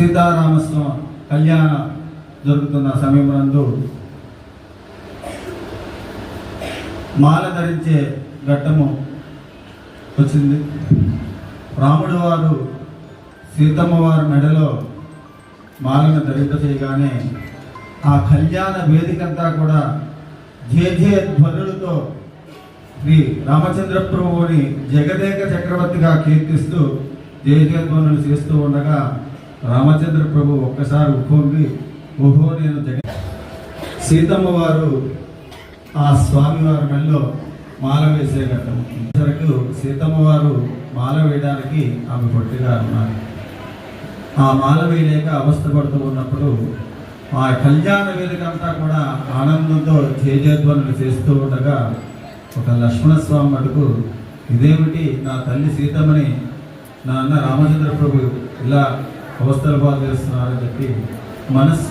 సీతారామస్వామి కళ్యాణ జరుగుతున్న సమయమునందు మాల ధరించే ఘట్టము వచ్చింది. రాముడు వారు సీతమ్మ వారి మెడలో మాలను ధరింప చేయగానే ఆ కళ్యాణ వేదికంతా కూడా జయ ధ్వనులతో శ్రీ రామచంద్ర ప్రభువుని జగదేక చక్రవర్తిగా కీర్తిస్తూ జయ ధ్వనులు చేస్తూ ఉండగా రామచంద్ర ప్రభు ఒక్కసారి ఉప్పొంగి ఓహో నేను సీతమ్మ వారు ఆ స్వామివారి మెడలో మాల వేసే ఘట్టం సరకు సీతమ్మ వారు మాల వేయడానికి ఆమె పొట్టిగా ఉన్నారు. ఆ మాల వేయలేక అవస్థపడుతూ ఉన్నప్పుడు ఆ కళ్యాణ వేదిక అంతా కూడా ఆనందంతో జయధ్వనులు చేస్తూ ఉండగా ఒక లక్ష్మణస్వామి మటుకు ఇదేమిటి నా తల్లి సీతమ్మని నా అన్న రామచంద్ర ప్రభు ఇలా అవస్థలు బాధ చేస్తున్నారని చెప్పి మనస్సు